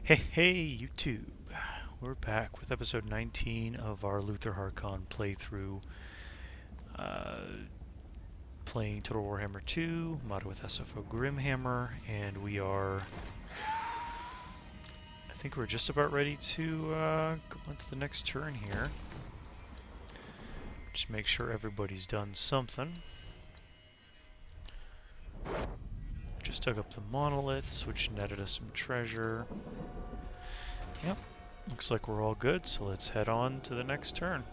Hey, YouTube! We're back with episode 19 of our Luthor Harkon playthrough, uh, playing Total Warhammer 2, modded with SFO Grimhammer, and we are, I think we're just about ready to go into the next turn here. Just make sure everybody's done something. Just dug up the monoliths, which netted us some treasure. Yep. Looks like we're all good, so let's head on to the next turn.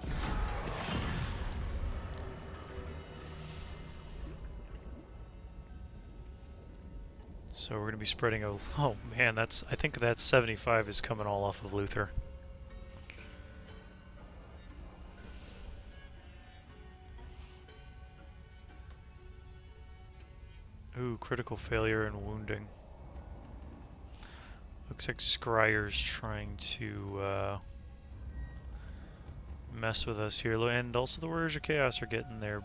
So we're going to be spreading a... Oh man, I think that 75 is coming all off of Luthor. Ooh, critical failure and wounding. Looks like Scryer's trying to mess with us here, and also the Warriors of Chaos are getting their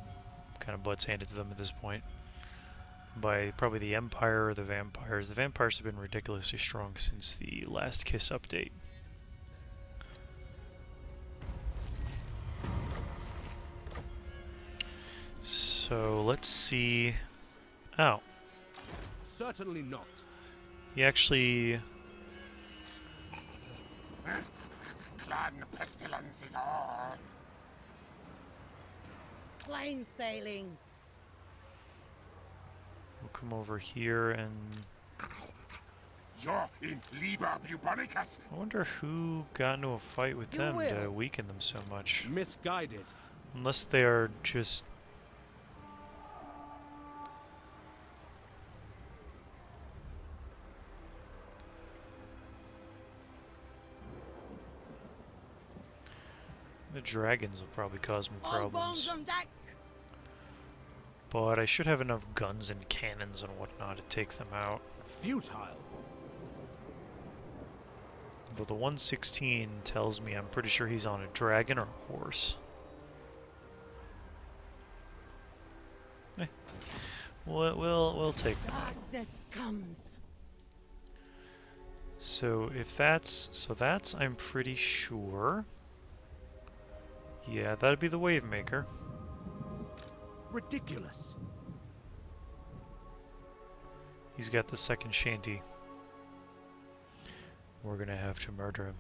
kind of butts handed to them at this point by probably the Empire or the Vampires. The Vampires have been ridiculously strong since the Last Kiss update. So let's see. Oh. Certainly not. He actually... Clan pestilence is all. Plain sailing. We'll come over here and... You're in Liber Bubonicus. I wonder who got into a fight with them to weaken them so much. Misguided. Unless they are just... The dragons will probably cause me problems. On deck. But I should have enough guns and cannons and whatnot to take them out. Futile. But the 116 tells me I'm pretty sure he's on a dragon or a horse. We'll take them out. Darkness comes. So if that's I'm pretty sure. Yeah, that'd be the Wave Maker. Ridiculous. He's got the second shanty. We're gonna have to murder him.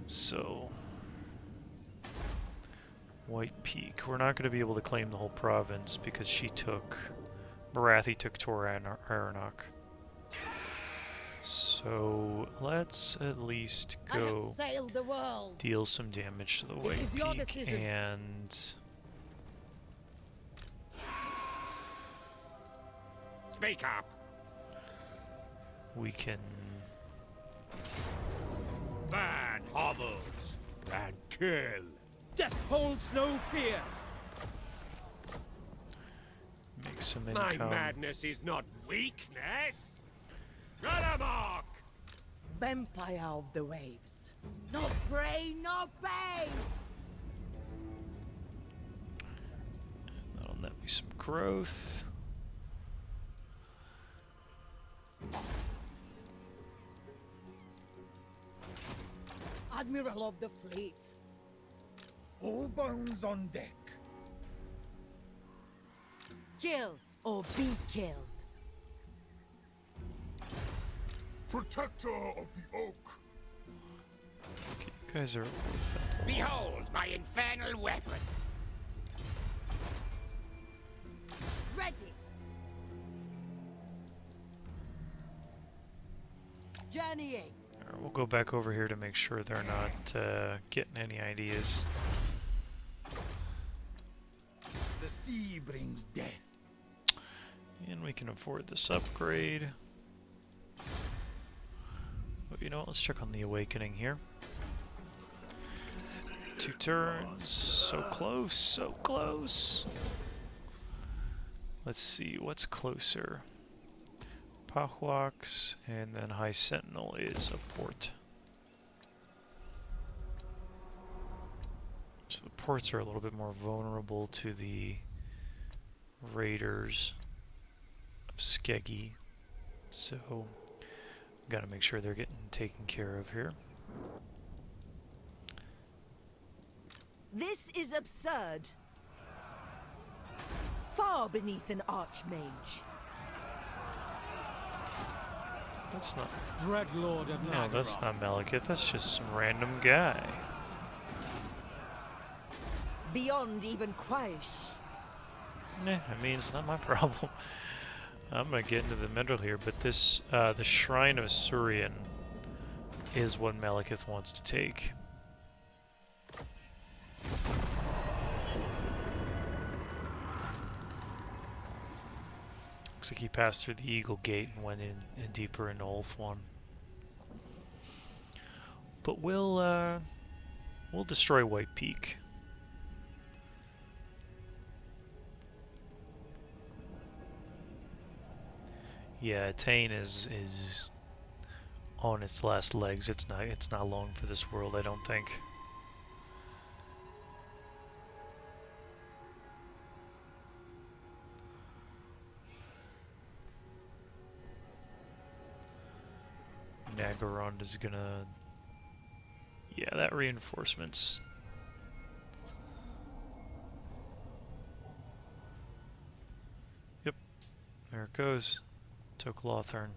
So, White Peak. We're not gonna be able to claim the whole province because Marathi took Tor Aranok. So let's at least go the world. deal some damage to the White Peak and Speak up. we can Burn hovels and kill. Death holds no fear. make some My income. madness is not weakness. Grimhammer! Vampire of the waves. No prey, no pay. That'll net me some growth. Admiral of the fleet. All bones on deck. Kill or be killed. Protector of the oak. Okay, you guys are worth it. Behold my infernal weapon. Ready. Journeying. Alright, we'll go back over here to make sure they're not getting any ideas. The sea brings death. And we can afford this upgrade. But you know what, let's check on the Awakening here. 2 turns, so close, so close. Let's see, what's closer? Pahwaks, and then High Sentinel is a port. So the ports are a little bit more vulnerable to the raiders of Skeggy. So Got to make sure they're getting taken care of here. This is absurd. Far beneath an archmage. That's not. Dreadlord of No, that's Nagaroth. not Malekith. That's just some random guy. Beyond even Quaish. I mean, it's not my problem. I'm gonna get into the middle here, but this, the Shrine of Surian is what Malekith wants to take. Looks like he passed through the Eagle Gate and went in deeper into Ulth 1. But we'll destroy White Peak. Yeah, Tane is on its last legs. It's not long for this world, I don't think. Nagorond is gonna... Yeah, that reinforcements. Yep, there it goes. Took Lothern.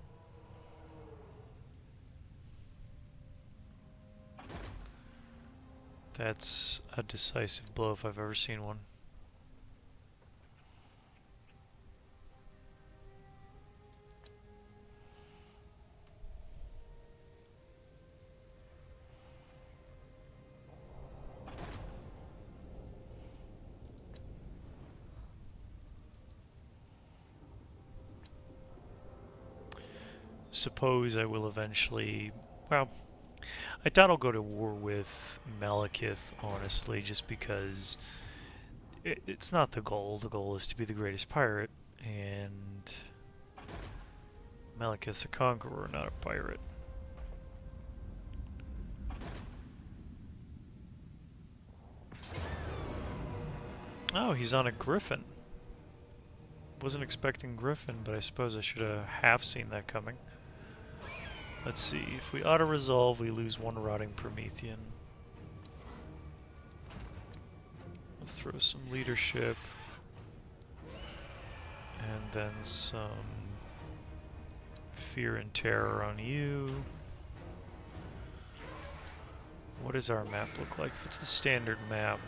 That's a decisive blow if I've ever seen one. Suppose I will eventually, well, I doubt I'll go to war with Malekith, honestly, just because it's not the goal. The goal is to be the greatest pirate, and Malekith's a conqueror, not a pirate. Oh, he's on a griffin. Wasn't expecting griffin, but I suppose I should have half seen that coming. Let's see, if we auto-resolve, we lose one rotting Promethean. Let's throw some leadership. And then some fear and terror on you. What does our map look like? If it's the standard map,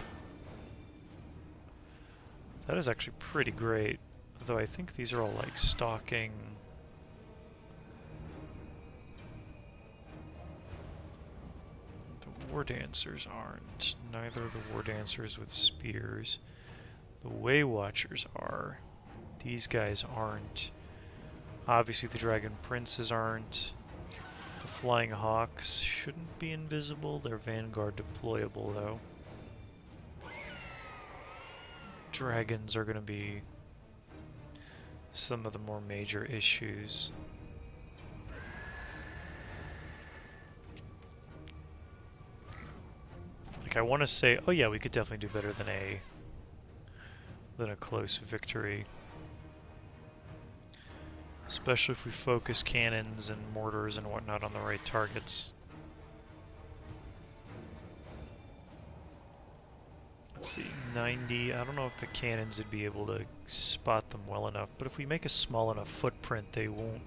that is actually pretty great. Though I think these are all like stalking. The war dancers aren't. Neither are the war dancers with spears. The Way Watchers are. These guys aren't. Obviously the Dragon Princes aren't. The Flying Hawks shouldn't be invisible. They're Vanguard deployable though. Dragons are going to be some of the more major issues. Like I want to say, oh yeah, we could definitely do better than a close victory. Especially if we focus cannons and mortars and whatnot on the right targets. Let's see, 90. I don't know if the cannons would be able to spot them well enough, but if we make a small enough footprint, they won't.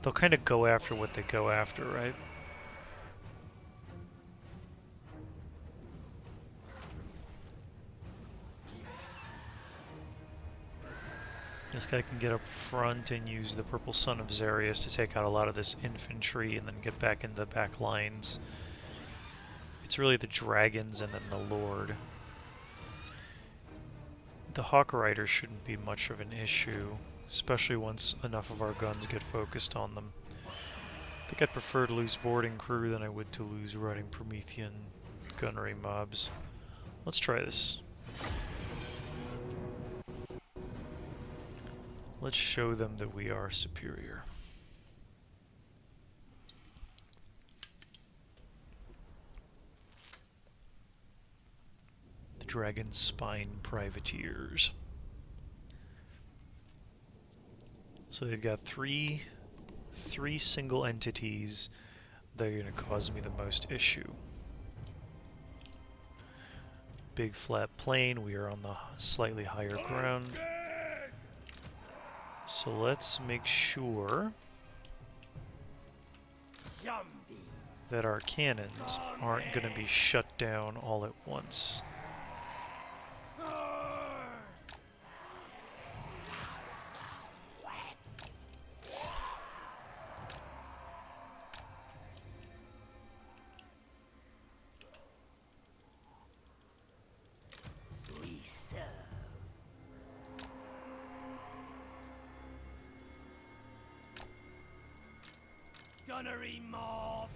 They'll kind of go after what they go after, right? This guy can get up front and use the Purple Sun of Xarius to take out a lot of this infantry and then get back into the back lines. It's really the dragons and then the Lord. The Hawk Rider shouldn't be much of an issue, especially once enough of our guns get focused on them. I think I'd prefer to lose boarding crew than I would to lose riding Promethean gunnery mobs. Let's try this. Let's show them that we are superior. The Dragon Spine Privateers. So they've got three 3 single entities that are going to cause me the most issue. Big flat plain, we are on the slightly higher ground. So let's make sure that our cannons aren't going to be shut down all at once. Gunnery mob!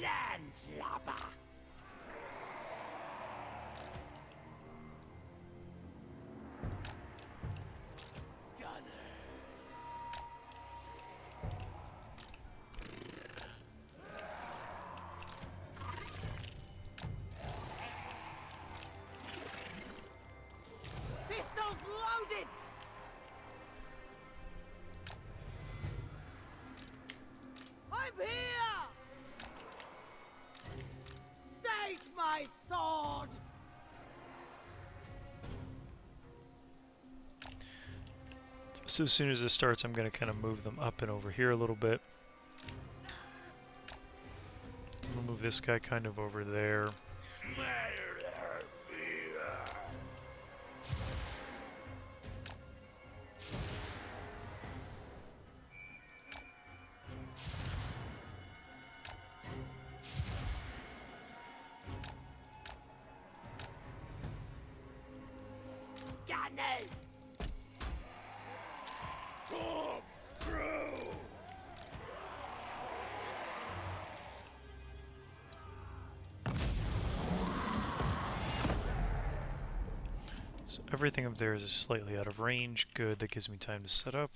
Landslapper! Pistols loaded! I'm here! Save my sword! So as soon as this starts, I'm going to kind of move them up and over here a little bit. I'm going to move this guy kind of over there. Gunners! So everything up there is slightly out of range. Good, that gives me time to set up.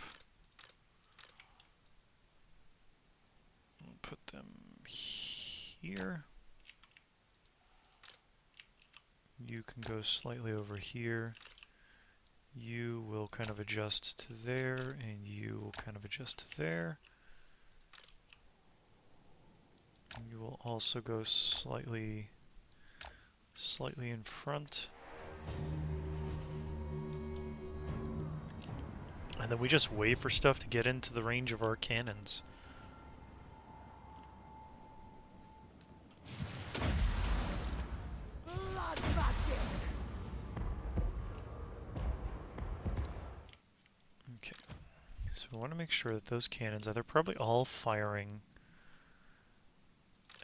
I'll put them here. You can go slightly over here. You will kind of adjust to there, and you will kind of adjust to there. You will also go slightly in front. And then we just wait for stuff to get into the range of our cannons. Blood bucket! Okay, so we want to make sure that those cannons, they're probably all firing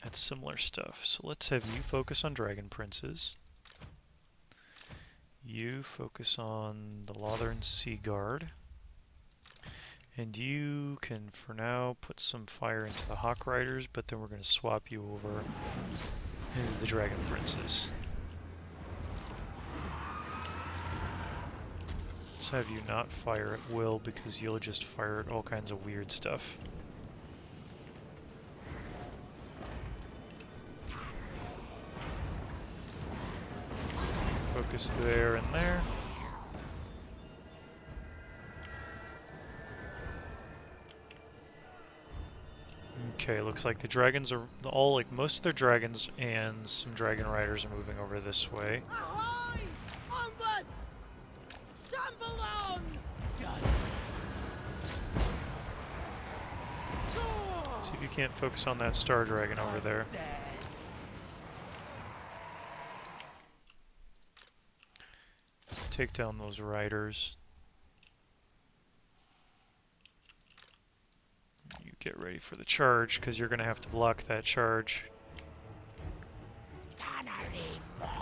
at similar stuff. So let's have you focus on Dragon Princes. You focus on the Lothern Sea Guard. And you can, for now, put some fire into the Hawk Riders, but then we're going to swap you over into the Dragon Princes. Let's have you not fire at will, because you'll just fire at all kinds of weird stuff. Focus there and there. Okay, looks like the dragons are all, like most of their dragons and some dragon riders are moving over this way. Ahoy! Onwards! Shamble on! See if you can't focus on that star dragon over there. Take down those riders. You get ready for the charge, because you're going to have to block that charge. Landlubber!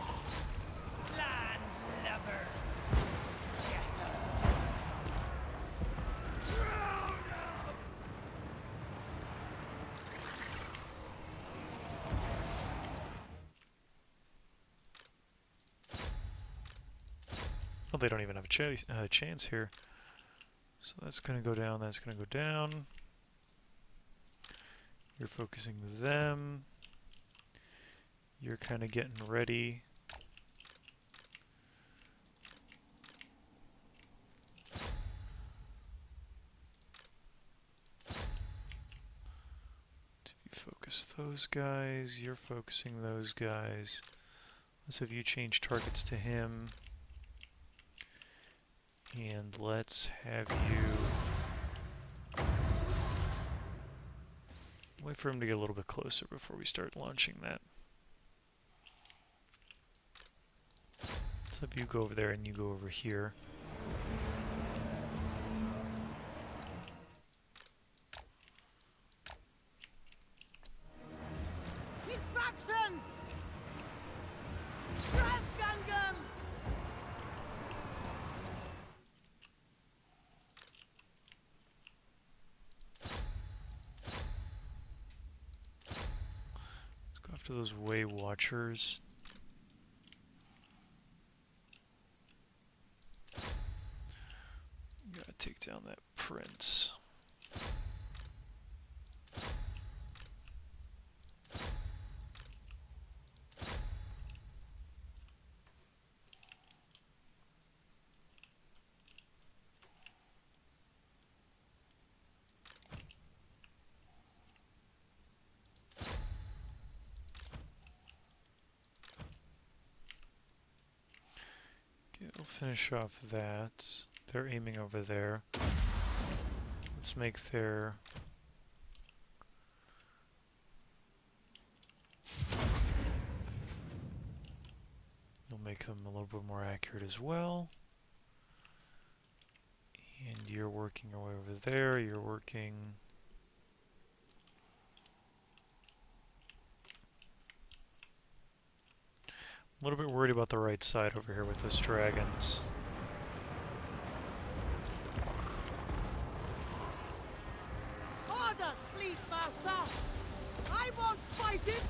Oh, they don't even have a chance here. So that's going to go down, that's going to go down. You're focusing them. You're kind of getting ready. those guys, you're focusing those guys. Let's have you change targets to him. And let's have you... Wait for him to get a little bit closer before we start launching that. Let's have you go over there and you go over here. Distractions! Press Gungam! Let's go after those Way Watchers. Gotta take down that Prince. Okay, we'll finish off that. They're aiming over there. Let's make their... You'll make them a little bit more accurate as well. And you're working your way over there, you're working... A little bit worried about the right side over here with those dragons. Orders, please, Master! I won't fight it!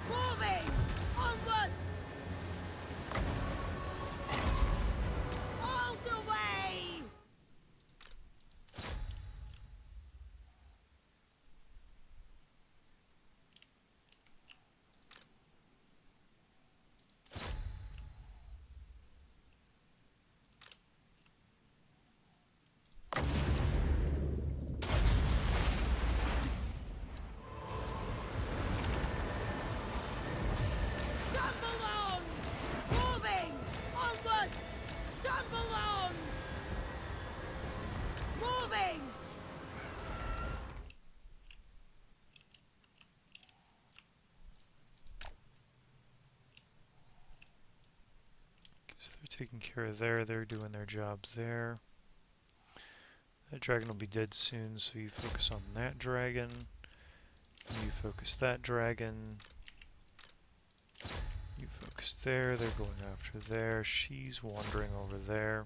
Moving! Onwards! All the way! Shamble on! Moving! Onwards! Shamble on! Moving! So they're taking care of there, they're doing their jobs there. That dragon will be dead soon, so you focus on that dragon. You focus that dragon. You focus there, they're going after there. She's wandering over there.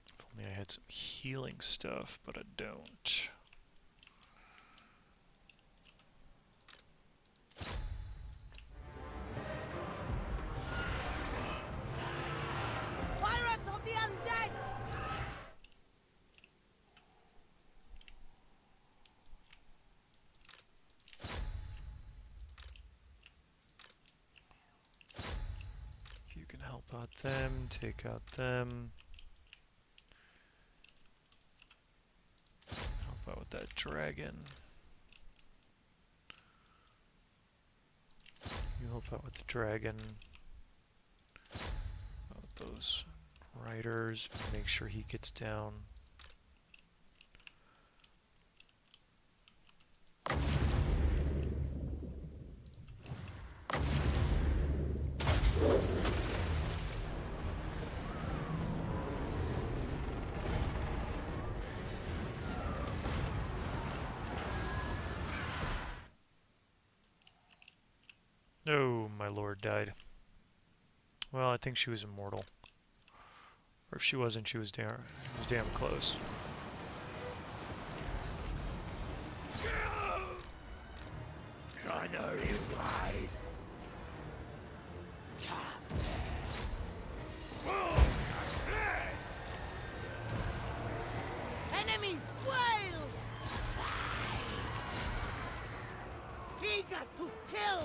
If only I had some healing stuff, but I don't. Pirates of the Undead! If you can help out them, take out them. Help out with that dragon. You help out with the dragon. Out with those riders. Make sure he gets down. Oh, my lord died. Well, I think she was immortal. Or if she wasn't, she was damn close. Gunnery ride. Enemies wild! Eager to kill!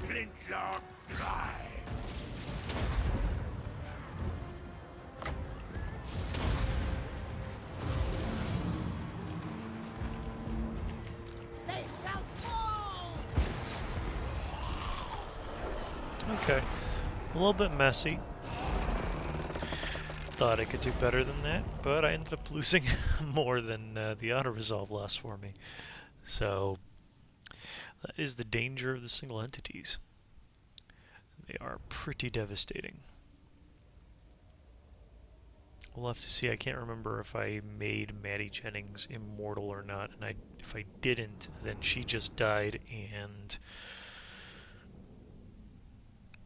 Flintlock dry. They shall fall! Okay. A little bit messy. Thought I could do better than that, but I ended up losing more than the auto-resolve lost for me. So, that is the danger of the single entities. They are pretty devastating. We'll have to see. I can't remember if I made Maddie Jennings immortal or not, and if I didn't, then she just died, and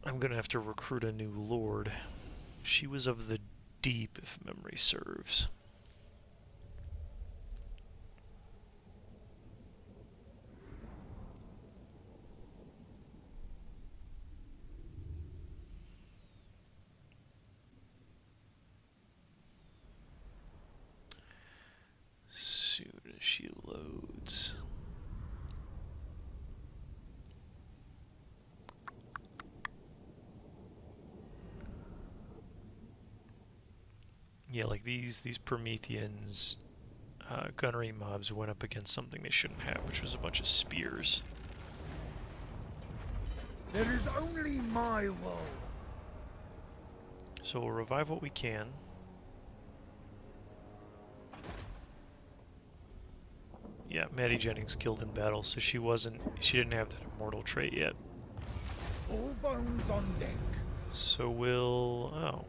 I'm gonna have to recruit a new lord. She was of the deep, if memory serves. Soon as she loads. Yeah, like these Prometheans gunnery mobs went up against something they shouldn't have, which was a bunch of spears. There is only my woe. So we'll revive what we can. Yeah, Maddie Jennings killed in battle, so she didn't have that immortal trait yet. All bones on deck. So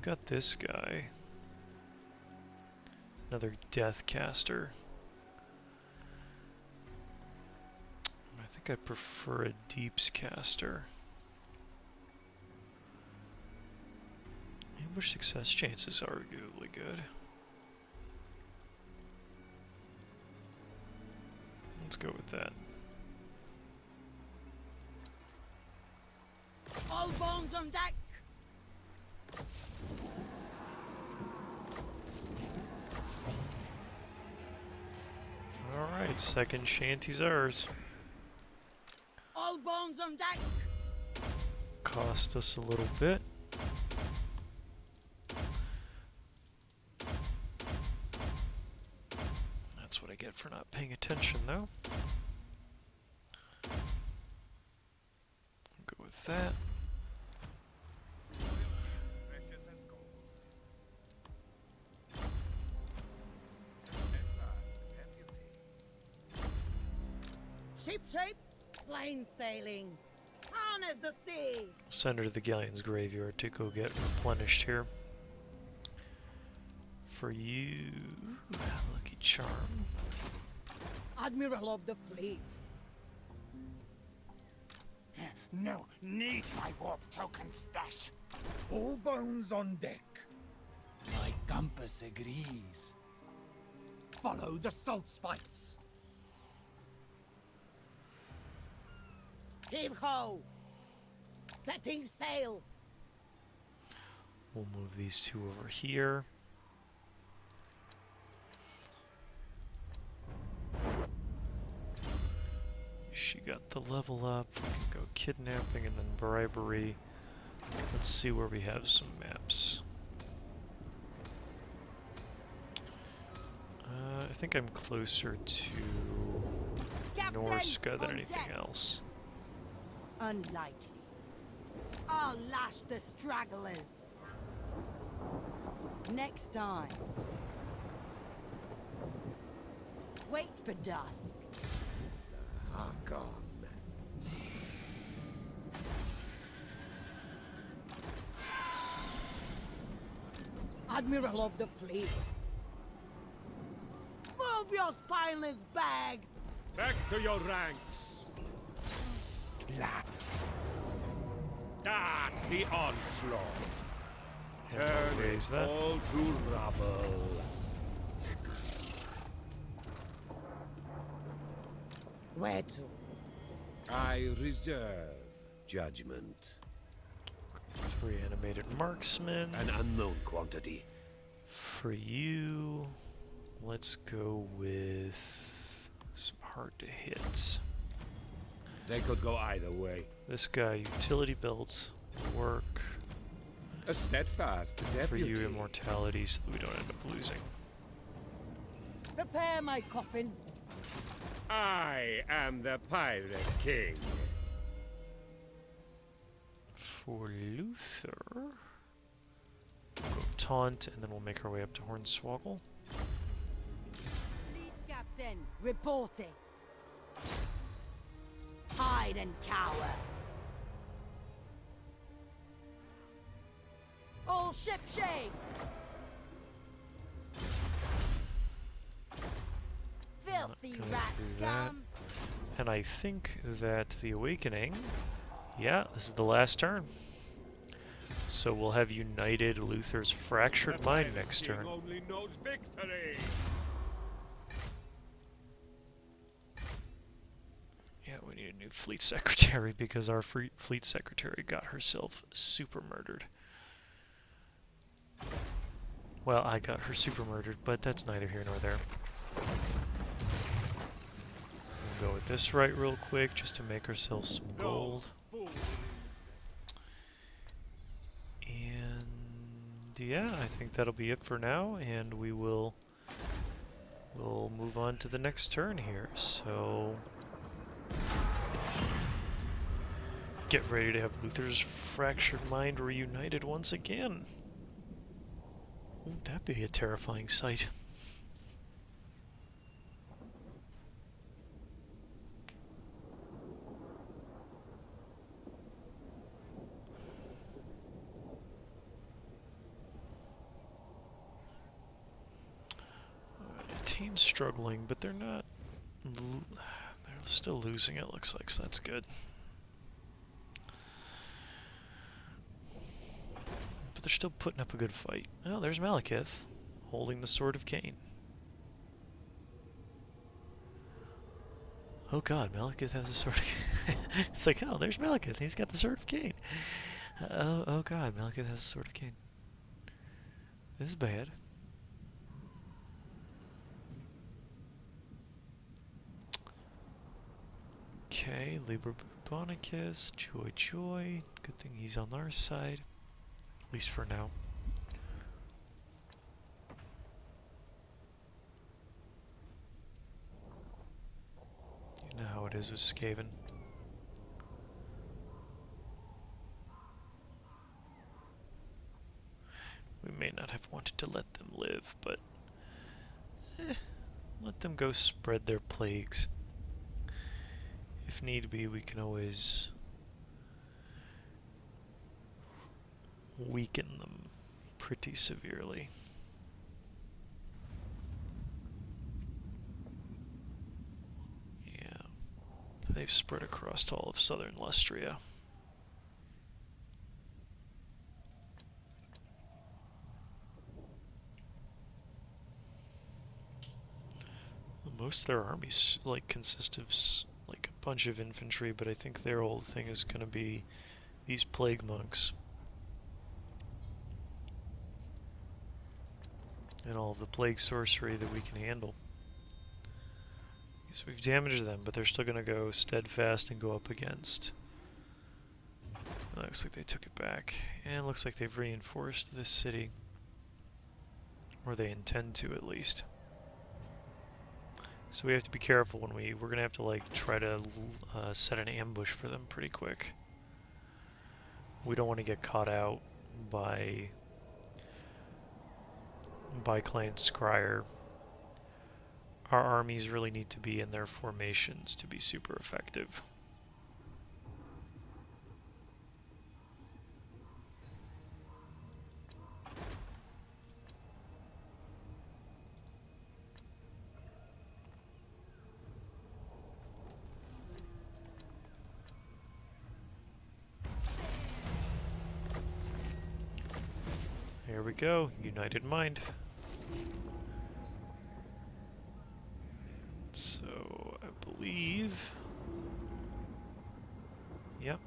got this guy. Another death caster. I think I prefer a deeps caster. Ambush success chances are arguably good. Let's go with that. All bones on deck! Alright, second shanty's ours. All bones on deck! Cost us a little bit. That's what I get for not paying attention, though. Go with that. Ship shape, plain sailing. On as the sea! Send her to the galleon's graveyard to go get replenished here. For you, Lucky Charm. Admiral of the fleet. No need my warp token stash. All bones on deck. My compass agrees. Follow the salt spikes. Heave ho! Setting sail. We'll move these two over here. She got the level up. We can go kidnapping and then bribery. Let's see where we have some maps. I think I'm closer to Captain, Norska than on anything deck. else. Unlikely. I'll lash the stragglers. Next time. Wait for dusk. Harkon. Admiral of the fleet. Move your spineless bags. Back to your ranks. Start the onslaught. And we'll raise that. All to rubble. Where to? I reserve judgment. 3 animated marksmen. An unknown quantity. For you, let's go with some hard to hit. They could go either way. This guy, utility belts, will work. A steadfast deputy. For you, immortality, so that we don't end up losing. Prepare my coffin. I am the Pirate King. For Luthor, we'll go taunt, and then we'll make our way up to Hornswoggle. Fleet captain, reporting. Hide and cower. All ship shape. Filthy Going rat through that. scum. And I think that the Awakening, yeah, this is the last turn. So we'll have united Luthor's Fractured The Mind Pirate next King turn. only knows victory. Yeah, we need a new fleet secretary because our fleet secretary got herself super murdered. Well, I got her super murdered, but that's neither here nor there. We'll go with this right real quick just to make ourselves some gold. Those fools. And yeah, I think that'll be it for now, and we'll move on to the next turn here. So get ready to have Luthor's Fractured Mind reunited once again. Won't that be a terrifying sight? Team's struggling, but they're not. They're still losing, it looks like, so that's good. But they're still putting up a good fight. Oh, there's Malekith, holding the Sword of Cain. Oh god, Malekith has a Sword of Cain. It's like, oh, there's Malekith, he's got the Sword of Cain. Oh god, Malekith has a Sword of Cain. This is bad. Okay, Liber Bubonicus, Joy Joy. Good thing he's on our side. At least for now. You know how it is with Skaven. We may not have wanted to let them live, but let them go spread their plagues. If need be, we can always weaken them pretty severely. Yeah, they've spread across all of southern Lustria. Most of their armies like consist of like a bunch of infantry, but I think their whole thing is going to be these plague monks. And all of the plague sorcery that we can handle. So we've damaged them, but they're still going to go steadfast and go up against. Looks like they took it back. And it looks like they've reinforced this city. Or they intend to, at least. So we have to be careful when we're going to have to like try to set an ambush for them pretty quick. We don't want to get caught out by Clan Scryer. Our armies really need to be in their formations to be super effective. Here we go, United Mind. So, I believe... Yep.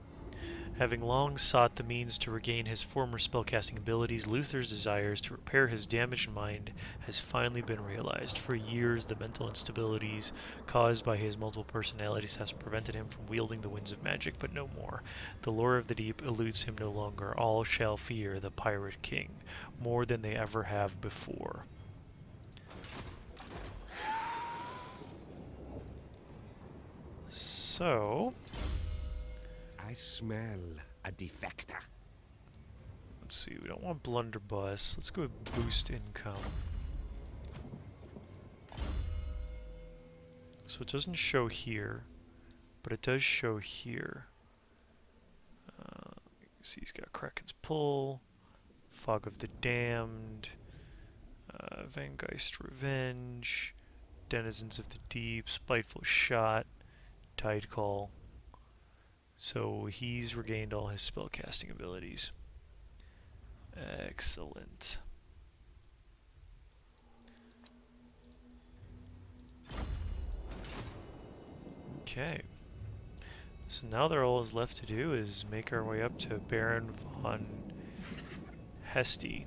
Having long sought the means to regain his former spellcasting abilities, Luthor's desires to repair his damaged mind has finally been realized. For years, the mental instabilities caused by his multiple personalities has prevented him from wielding the winds of magic, but no more. The lure of the deep eludes him no longer. All shall fear the Pirate King, more than they ever have before. So... I smell a defector. let's see, we don't want blunderbuss. Let's go with boost income. So it doesn't show here, but it does show here. You can see he's got Kraken's Pull, Fog of the Damned, Vangeist Revenge, Denizens of the Deep, Spiteful Shot, Tide Call. So he's regained all his spellcasting abilities. Excellent. Okay. So now all is left to do is make our way up to Baron von Hesti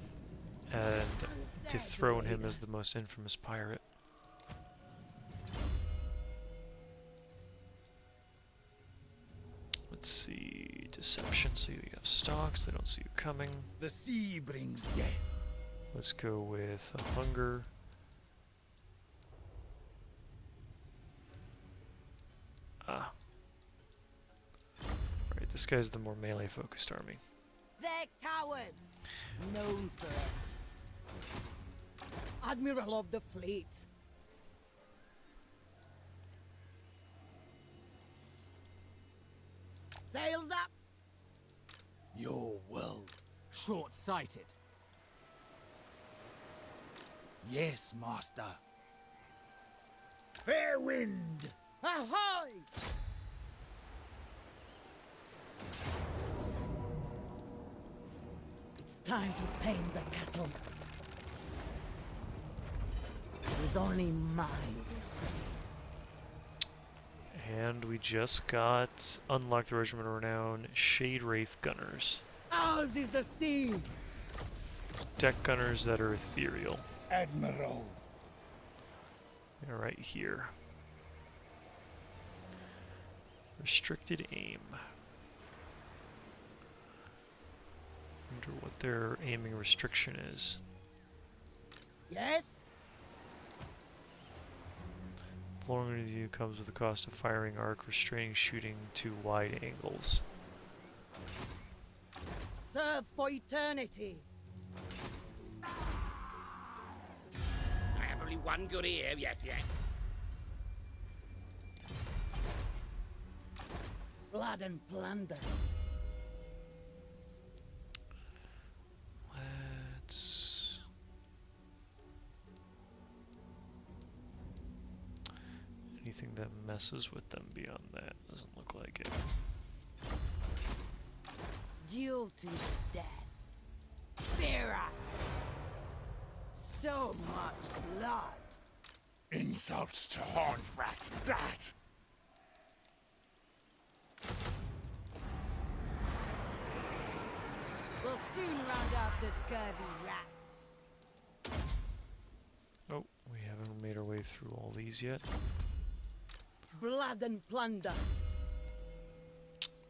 and dethrone him as the most infamous pirate. Let's see, deception, so you have stalks, they don't see you coming. The sea brings death. Let's go with a hunger. Ah. Right, this guy's the more melee focused army. They're cowards. Known for it. Admiral of the fleet. Sails up. Your will. Short-sighted. Yes, master. Fair wind. Ahoy! It's time to tame the cattle. It is only mine. And we just got unlocked the Regiment of Renown Shade Wraith Gunners. Ours is the sea. Deck gunners that are ethereal. Admiral. They're right here. Restricted aim. Wonder what their aiming restriction is. Yes? Flooring review comes with the cost of firing arc, restraining shooting to wide angles. Serve for eternity. I have only one good ear, yes. Blood and plunder. Let's... anything that messes with them beyond that doesn't look like it. Duel to the death. Fear us. So much blood. Insults to Hornfrat. That. round up the scurvy rats. Oh, we haven't made our way through all these yet. Blood and plunder.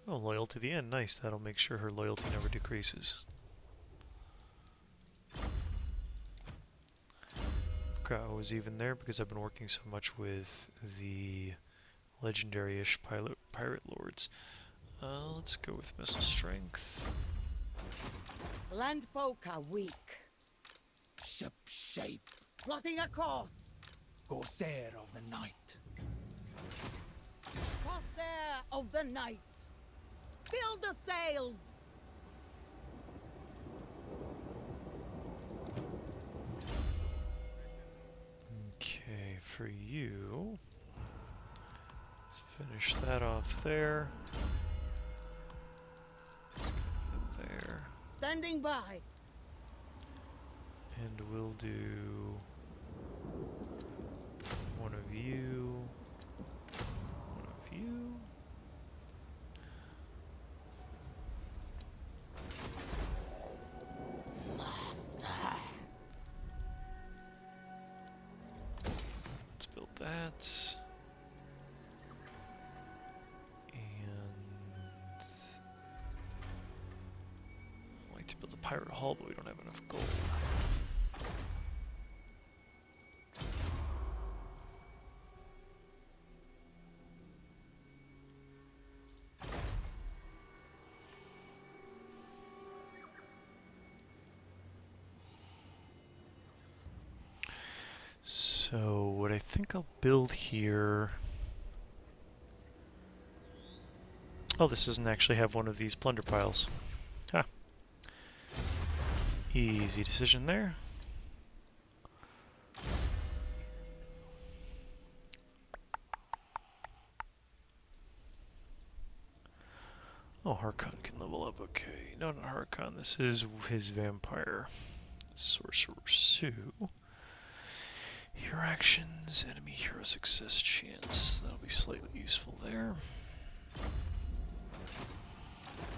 Oh, loyal to the end. Nice. That'll make sure her loyalty never decreases. Forgot I was even there because I've been working so much with the legendary-ish pirate lords. Let's go with missile strength. Landfolk are weak. Ship shape. Plotting a course. Corsair of the night. Corsair of the night. Fill the sails. Okay, for you, let's finish that off there. Let's go there, Standing by. and we'll do one of you, one of you. Let's build that. And I'd like to build a pirate hall, but we don't have enough gold. So what I think I'll build here... Oh, this doesn't actually have one of these plunder piles. Ha. Easy decision there. Oh, Harkon can level up. Okay. No, not Harkon. This is his vampire. Sorcerer Sue. Hero actions, enemy hero success chance. That'll be slightly useful there.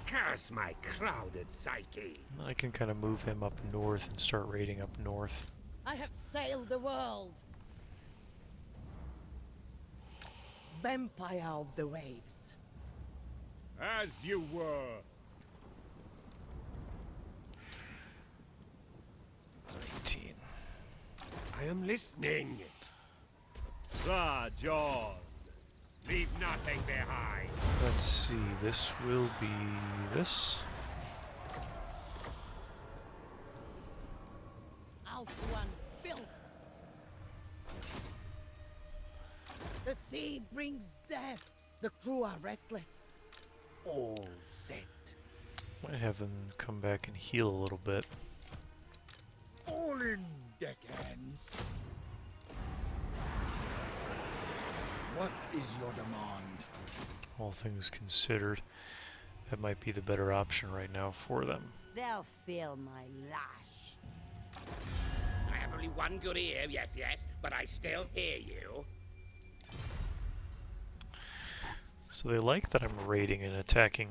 Curse my crowded psyche. I can kind of move him up north and start raiding up north. I have sailed the world. Vampire of the waves. As you were. 19. I am listening. The John. Leave nothing behind. Let's see, this will be this. Out one filth. The sea brings death. The crew are restless. All set. Might have them come back and heal a little bit. All in, deckhands. What is your demand? All things considered, that might be the better option right now for them. They'll feel my lash. I have only one good ear, yes, but I still hear you. So they like that I'm raiding and attacking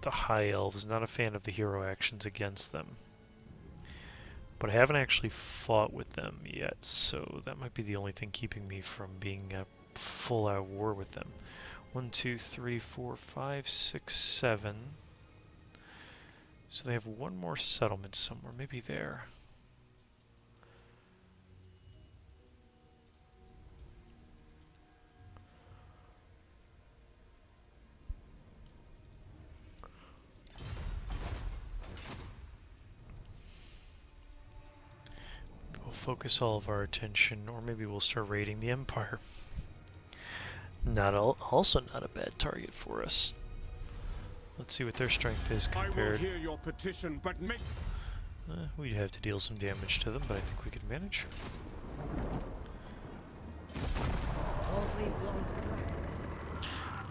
the High Elves. Not a fan of the hero actions against them. But I haven't actually fought with them yet, so that might be the only thing keeping me from being at full-out war with them. 1, 2, 3, 4, 5, 6, 7. So they have one more settlement somewhere, maybe there. We'll focus all of our attention, or maybe we'll start raiding the Empire. Also not a bad target for us. Let's see what their strength is I will compared. hear your petition, but make... We'd have to deal some damage to them, but I think we could manage.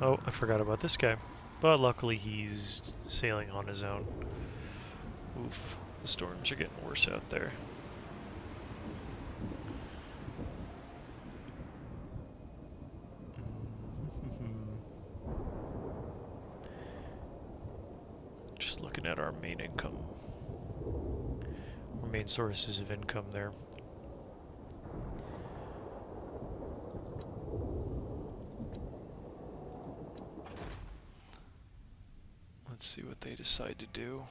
Oh, I forgot about this guy. But luckily he's sailing on his own. Oof, the storms are getting worse out there. Just Just looking at our main income. Our main sources of income there. Let's see what they decide to do.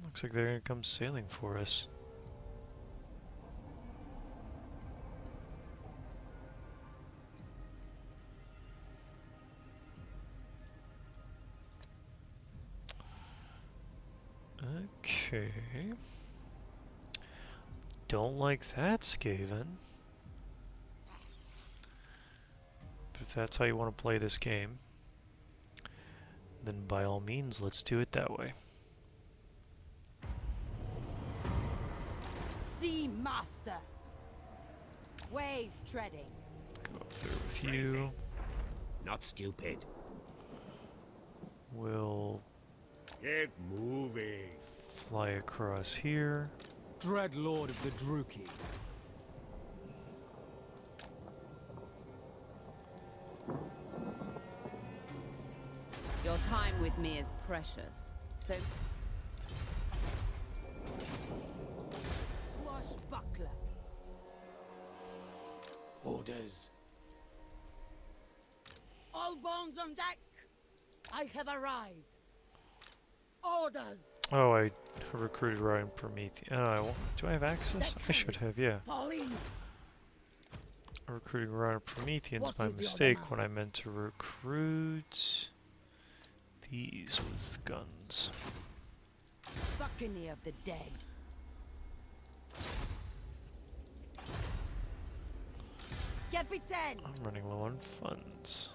Looks like they're gonna come sailing for us. Okay. Don't like that, Skaven. But if that's how you want to play this game, then by all means, let's do it that way. Sea Master. Wave treading. Go up there with you. Not stupid. We'll Get moving. fly across here. Dreadlord of the Druki. Your time with me is precious, so Swashbuckler. Orders. All bones on deck. I have arrived. Orders. Oh, I recruited Ryan Prometheus. Do I have access? I should have, yeah. Falling. I recruited Ryan Prometheans What by is the mistake other when I meant to recruit these with guns. Buccaneer of the dead. Captain. I'm running low on funds.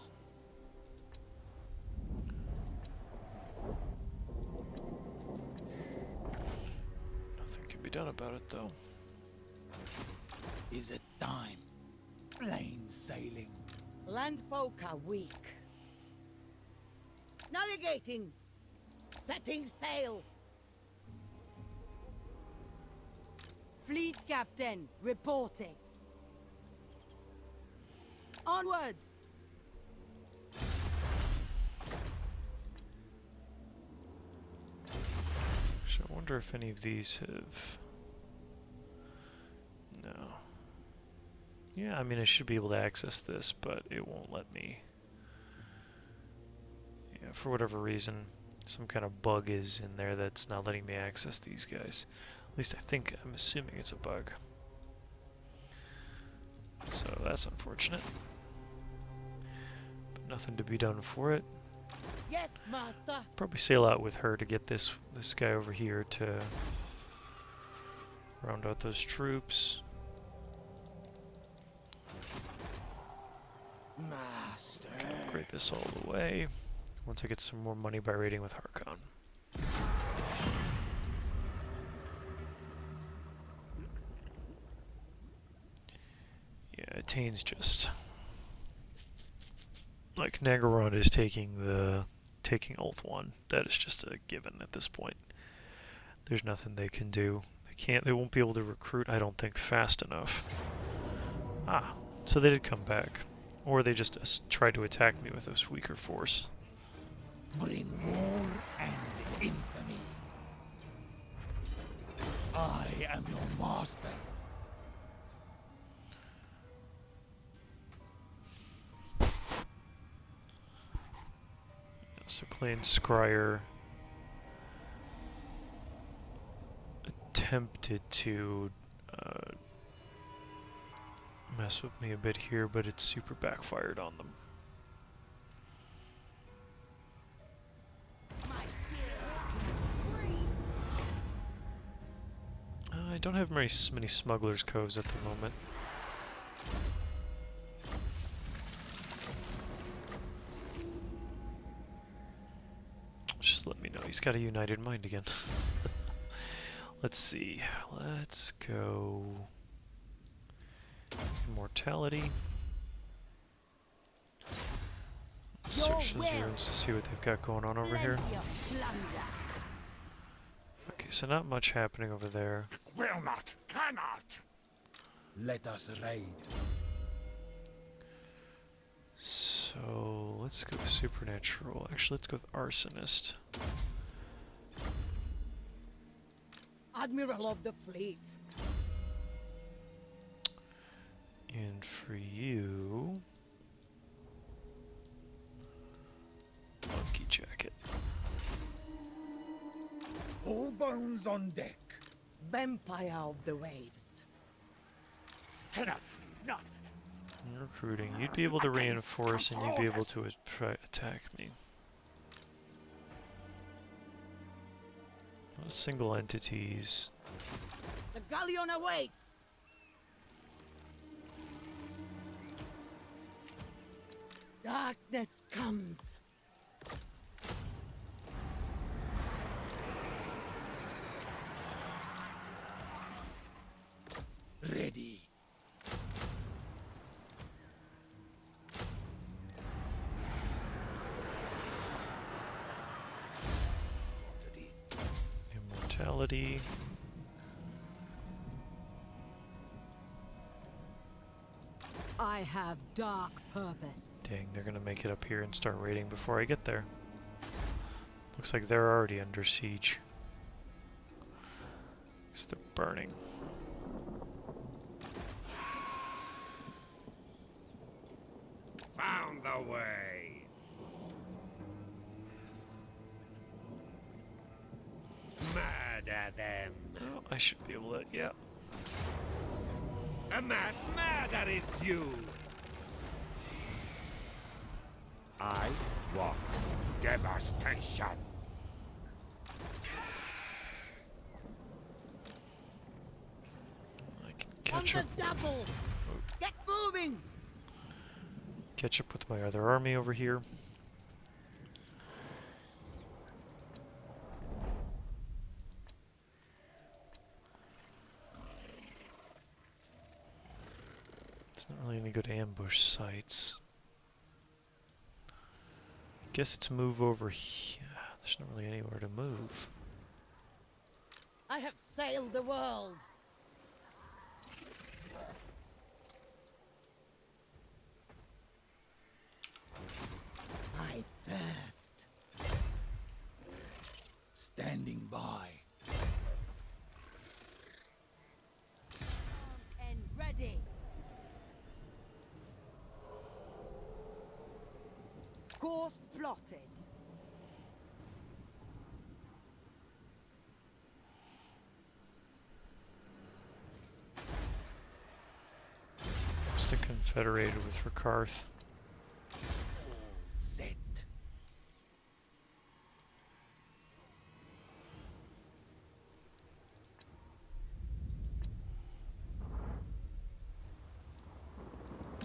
Nothing can be done about it though. Is it time? Plain sailing. Landfolk are weak. Navigating. Setting sail. Fleet captain reporting. Onwards. Actually, I wonder if any of these have... No. Yeah, I mean, I should be able to access this, but it won't let me. Yeah, for whatever reason, some kind of bug is in there that's not letting me access these guys. At least I'm assuming it's a bug. So that's unfortunate. But nothing to be done for it. Yes, master. Probably sail out with her to get this guy over here to round out those troops. Master. Upgrade this all the way. Once I get some more money by raiding with Harkon. Yeah, Tane's just like Nagaron is taking Ulthuan. That is just a given at this point. There's nothing they can do. They won't be able to recruit, I don't think, fast enough. Ah, so they did come back. Or they just tried to attack me with this weaker force. Bring war and infamy. I am your master. So Clan Scryer attempted to mess with me a bit here, but it super backfired on them. I don't have many smugglers' coves at the moment. Just let me know. He's got a united mind again. Let's see. Let's go. Immortality. Let's search the zeros to see what they've got going on over here. Okay, so not much happening over there. Will not, cannot. Let us raid. So let's go with supernatural. Actually, let's go with arsonist. Admiral of the fleet. And for you, monkey jacket. All bones on deck. Vampire of the waves. Cannot, not. Recruiting. You'd be able to reinforce and you'd be able to attack me. Single entities. The galleon awaits. Darkness comes. Ready. Immortality. I have dark purpose. Dang, they're gonna make it up here and start raiding before I get there. Looks like they're already under siege. Because they're burning. Found the way. Murder them. Oh, I should be able to, yeah. A mass murder is due. I want devastation. I can On catch the up double. with, Get moving. catch up with my other army over here. It's not really any good ambush sites. Guess it's move over here. There's not really anywhere to move. I have sailed the world. I thirst. Standing by. And ready. Course plotted. Still confederated with Rakarth. Set.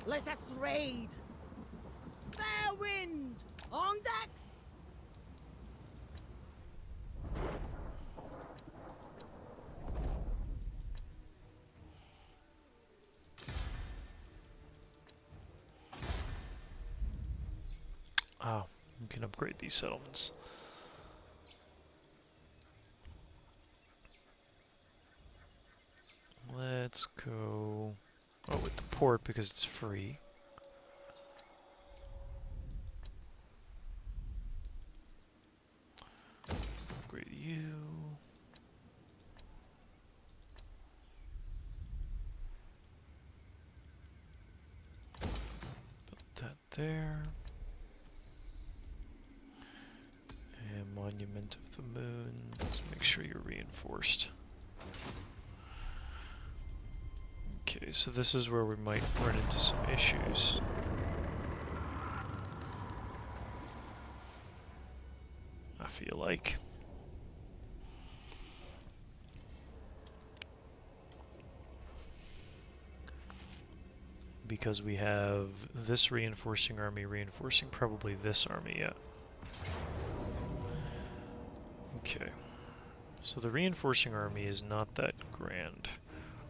Let us raid. Fair wind. On decks. Ah, you can upgrade these settlements. Let's go... Oh, with the port because it's free. Upgrade you. Put that there. And Monument of the Moon. Let's make sure you're reinforced. Okay, so this is where we might run into some issues. I feel like. Because we have this reinforcing army reinforcing probably this army, yeah. Okay. So the reinforcing army is not that grand.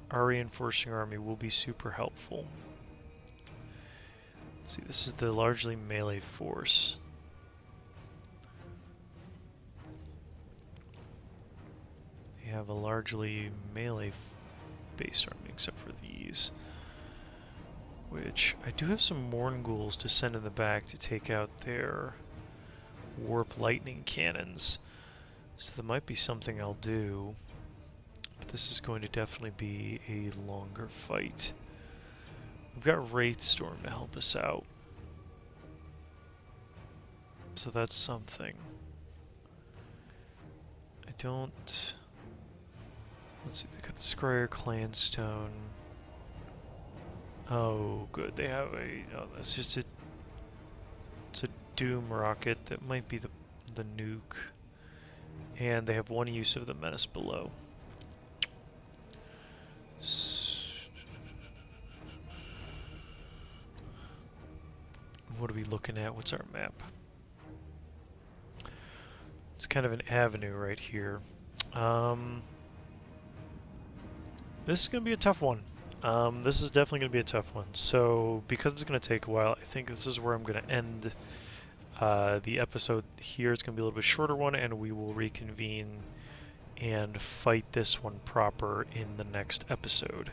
Our reinforcing army will be super helpful. Let's see, this is the largely melee force. They have a largely melee based army except for these. which I do have some Morn to send in the back to take out their warp lightning cannons. So that might be something I'll do. But this is going to definitely be a longer fight. We've got Wraithstorm to help us out. So that's something. I don't... Let's see, they got the Scryer Clanstone. Oh, good. They have a... Oh, that's just a... It's a Doom rocket that might be the nuke. And they have one use of the Menace below. What are we looking at? What's our map? It's kind of an avenue right here. This is going to be a tough one. This is definitely going to be a tough one. So, because it's going to take a while, I think this is where I'm going to end the episode here. It's going to be a little bit shorter one, and we will reconvene and fight this one proper in the next episode.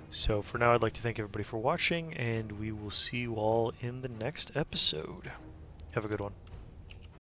So for now, I'd like to thank everybody for watching, and we will see you all in the next episode. Have a good one.